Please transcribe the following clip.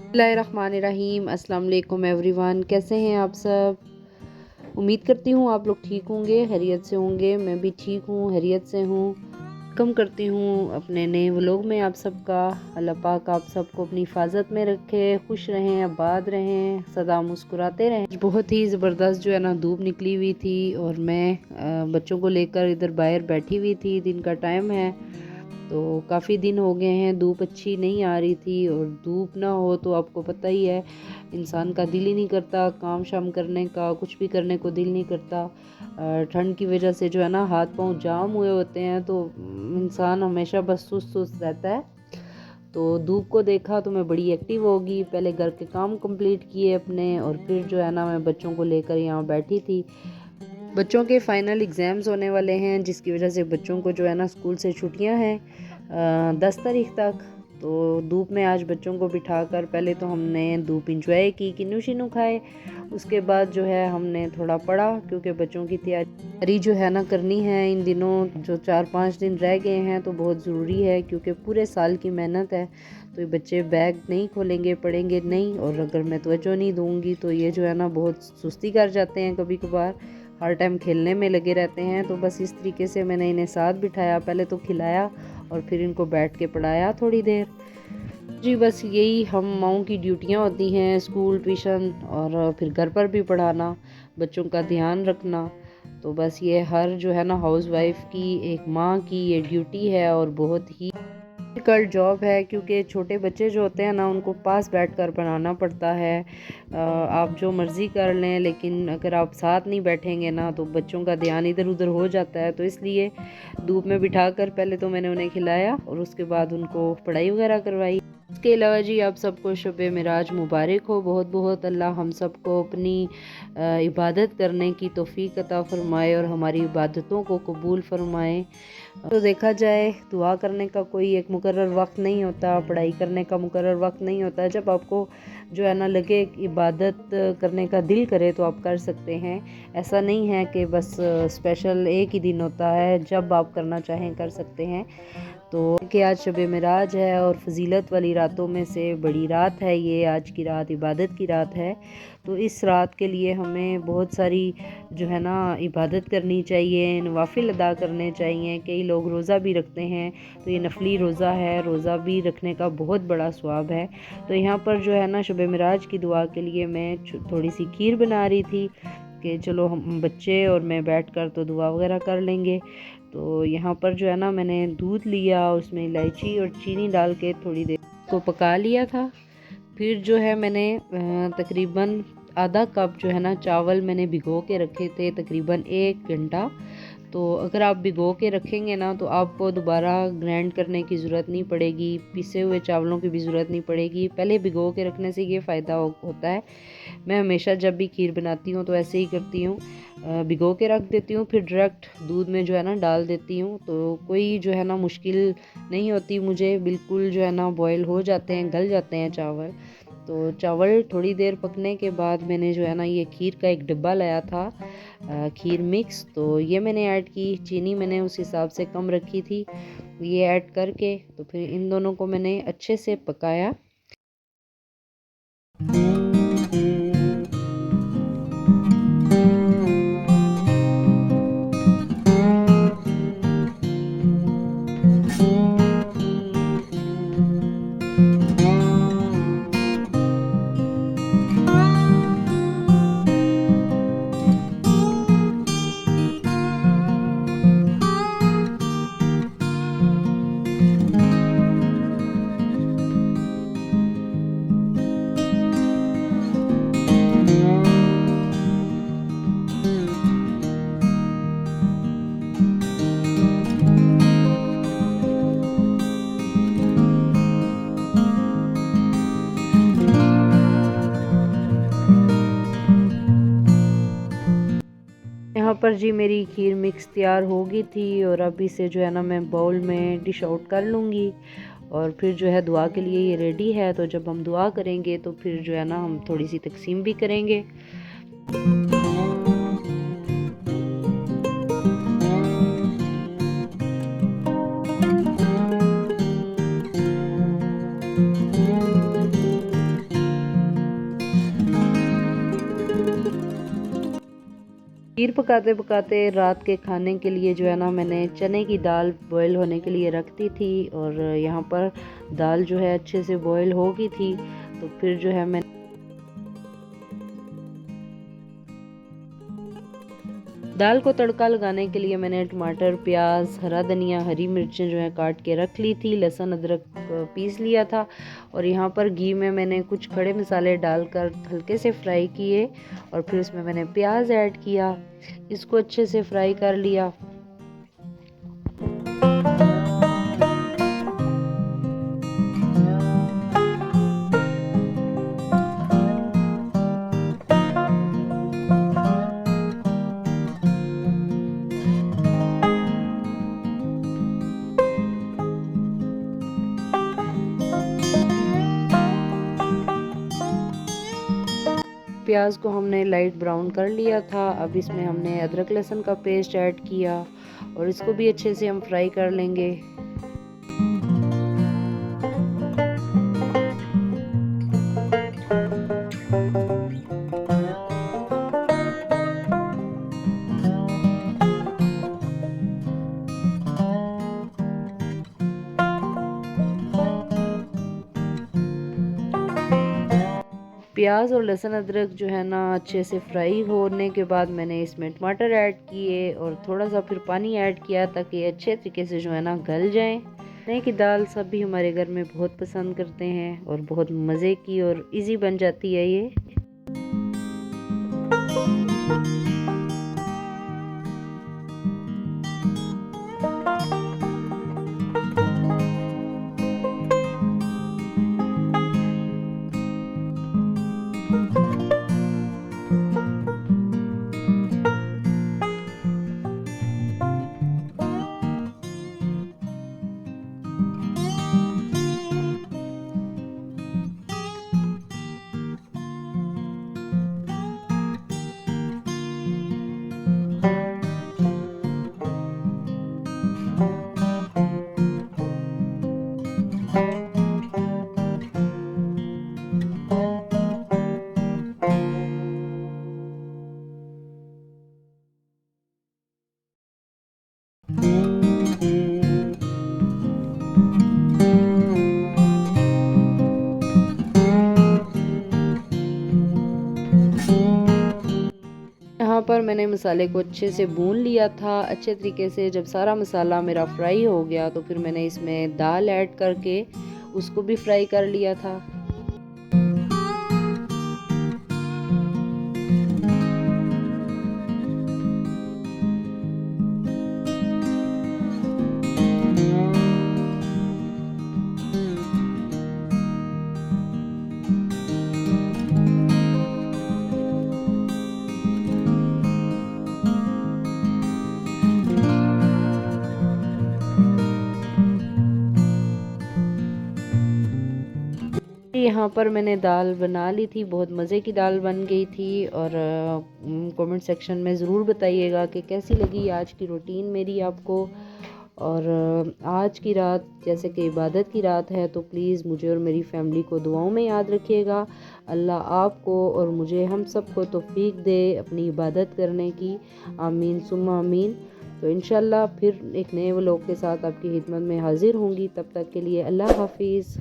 बिस्मिल्लाहिर्रहमानिर्रहीम। अस्सलाम वालेकुम एवरीवन, कैसे हैं आप सब। उम्मीद करती हूँ आप लोग ठीक होंगे, खैरियत से होंगे। मैं भी ठीक हूँ, खैरियत से हूँ। वेलकम करती हूँ अपने नए व्लॉग में आप सबका। अल्लाह पाक आप सबको अपनी हिफाजत में रखे, खुश रहें, आबाद रहें, सदा मुस्कुराते रहें। बहुत ही ज़बरदस्त जो है ना धूप निकली हुई थी और मैं बच्चों को लेकर इधर बाहर बैठी हुई थी। दिन का टाइम है तो काफ़ी दिन हो गए हैं, धूप अच्छी नहीं आ रही थी। और धूप ना हो तो आपको पता ही है, इंसान का दिल ही नहीं करता काम शाम करने का, कुछ भी करने को दिल नहीं करता। ठंड की वजह से जो है ना हाथ पांव जाम हुए होते हैं, तो इंसान हमेशा बस सुस्त सुस्त रहता है। तो धूप को देखा तो मैं बड़ी एक्टिव होगी, पहले घर के काम कंप्लीट किए अपने, और फिर जो है ना मैं बच्चों को लेकर यहाँ बैठी थी। बच्चों के फाइनल एग्ज़ाम्स होने वाले हैं, जिसकी वजह से बच्चों को जो है ना स्कूल से छुट्टियां हैं 10 तारीख तक। तो धूप में आज बच्चों को बिठाकर पहले तो हमने धूप इंजॉय की, किन्नू शिन्नू खाए। उसके बाद जो है हमने थोड़ा पढ़ा, क्योंकि बच्चों की तैयारी जो है ना करनी है इन दिनों। जो 4-5 दिन रह गए हैं तो बहुत ज़रूरी है, क्योंकि पूरे साल की मेहनत है। तो ये बच्चे बैग नहीं खोलेंगे, पढ़ेंगे नहीं, और अगर मैं तवज्जो नहीं दूँगी तो ये जो है ना बहुत सुस्ती कर जाते हैं कभी कभार, हर टाइम खेलने में लगे रहते हैं। तो बस इस तरीके से मैंने इन्हें साथ बिठाया, पहले तो खिलाया और फिर इनको बैठ के पढ़ाया थोड़ी देर। जी बस यही हम माओं की ड्यूटियां होती हैं, स्कूल, ट्यूशन और फिर घर पर भी पढ़ाना, बच्चों का ध्यान रखना। तो बस ये हर जो है ना हाउसवाइफ की, एक माँ की ये ड्यूटी है, और बहुत ही डिफ़िकल्ट जॉब है, क्योंकि छोटे बच्चे जो होते हैं ना उनको पास बैठकर पढ़ाना पड़ता है। आप जो मर्ज़ी कर लें, लेकिन अगर आप साथ नहीं बैठेंगे ना तो बच्चों का ध्यान इधर उधर हो जाता है। तो इसलिए धूप में बिठाकर पहले तो मैंने उन्हें खिलाया और उसके बाद उनको पढ़ाई वगैरह करवाई। इसके अलावा जी आप सबको शब मिराज मुबारक हो। बहुत बहुत अल्लाह हम सबको अपनी इबादत करने की तौफीक अता फ़रमाए और हमारी इबादतों को कबूल फ़रमाए। तो देखा जाए, दुआ करने का कोई एक मुकर्रर वक्त नहीं होता, पढ़ाई करने का मुकर्रर वक्त नहीं होता। जब आपको जो है ना लगे इबादत करने का दिल करे तो आप कर सकते हैं। ऐसा नहीं है कि बस स्पेशल एक ही दिन होता है, जब आप करना चाहें कर सकते हैं। तो कि आज शब मिराज है और फजीलत वाली रातों में से बड़ी रात है ये। आज की रात इबादत की रात है, तो इस रात के लिए हमें बहुत सारी जो है ना इबादत करनी चाहिए, नवाफिल अदा करने चाहिए। कई लोग रोज़ा भी रखते हैं, तो ये नफली रोज़ा है, रोज़ा भी रखने का बहुत बड़ा सवाब है। तो यहाँ पर जो है ना शब मिराज की दुआ के लिए मैं थोड़ी सी खीर बना रही थी कि चलो हम बच्चे और मैं बैठकर तो दुआ वगैरह कर लेंगे। तो यहाँ पर जो है ना मैंने दूध लिया, उसमें इलायची और चीनी डाल के थोड़ी देर को पका लिया था। फिर जो है मैंने तकरीबन आधा कप जो है ना चावल मैंने भिगो के रखे थे, तकरीबन 1 घंटा। तो अगर आप भिगो के रखेंगे ना तो आपको दोबारा ग्राइंड करने की ज़रूरत नहीं पड़ेगी, पिसे हुए चावलों की भी ज़रूरत नहीं पड़ेगी। पहले भिगो के रखने से ये फ़ायदा होता है। मैं हमेशा जब भी खीर बनाती हूँ तो ऐसे ही करती हूँ, भिगो के रख देती हूँ, फिर डायरेक्ट दूध में जो है ना डाल देती हूँ। तो कोई जो है ना मुश्किल नहीं होती मुझे, बिल्कुल जो है ना बॉयल हो जाते हैं, गल जाते हैं चावल। तो चावल थोड़ी देर पकने के बाद मैंने जो है ना ये खीर का एक डिब्बा लाया था, खीर मिक्स, तो ये मैंने ऐड की। चीनी मैंने उस हिसाब से कम रखी थी, ये ऐड करके तो फिर इन दोनों को मैंने अच्छे से पकाया। यहाँ पर जी मेरी खीर मिक्स तैयार हो गई थी, और अब इसे जो है ना मैं बाउल में डिश आउट कर लूँगी। और फिर जो है दुआ के लिए ये रेडी है। तो जब हम दुआ करेंगे तो फिर जो है ना हम थोड़ी सी तकसीम भी करेंगे। खीर पकाते पकाते रात के खाने के लिए जो है ना मैंने चने की दाल बॉईल होने के लिए रख दी थी, और यहाँ पर दाल जो है अच्छे से बॉईल हो गई थी। तो फिर जो है मैं दाल को तड़का लगाने के लिए मैंने टमाटर, प्याज, हरा धनिया, हरी मिर्चें जो है काट के रख ली थी, लहसुन अदरक पीस लिया था, और यहाँ पर घी में मैंने कुछ खड़े मसाले डालकर हल्के से फ्राई किए, और फिर उसमें मैंने प्याज ऐड किया, इसको अच्छे से फ्राई कर लिया। प्याज को हमने लाइट ब्राउन कर लिया था। अब इसमें हमने अदरक लहसुन का पेस्ट ऐड किया, और इसको भी अच्छे से हम फ्राई कर लेंगे। प्याज और लहसुन अदरक जो है ना अच्छे से फ्राई होने के बाद मैंने इसमें टमाटर ऐड किए, और थोड़ा सा फिर पानी ऐड किया ताकि अच्छे तरीके से जो है ना गल जाए। चने की दाल सभी हमारे घर में बहुत पसंद करते हैं, और बहुत मज़े की और इजी बन जाती है ये। यहाँ पर मैंने मसाले को अच्छे से भून लिया था अच्छे तरीके से। जब सारा मसाला मेरा फ्राई हो गया तो फिर मैंने इसमें दाल ऐड करके उसको भी फ्राई कर लिया था। यहाँ पर मैंने दाल बना ली थी, बहुत मज़े की दाल बन गई थी। और कमेंट सेक्शन में ज़रूर बताइएगा कि कैसी लगी आज की रूटीन मेरी आपको। और आज की रात जैसे कि इबादत की रात है, तो प्लीज़ मुझे और मेरी फैमिली को दुआओं में याद रखिएगा। अल्लाह आपको और मुझे हम सबको तौफीक दे अपनी इबादत करने की। आमीन सुम्मा आमीन। तो इंशाल्लाह फिर एक नए व्लॉग के साथ आपकी खिदमत में हाजिर होंगी। तब तक के लिए अल्लाह हाफिज़।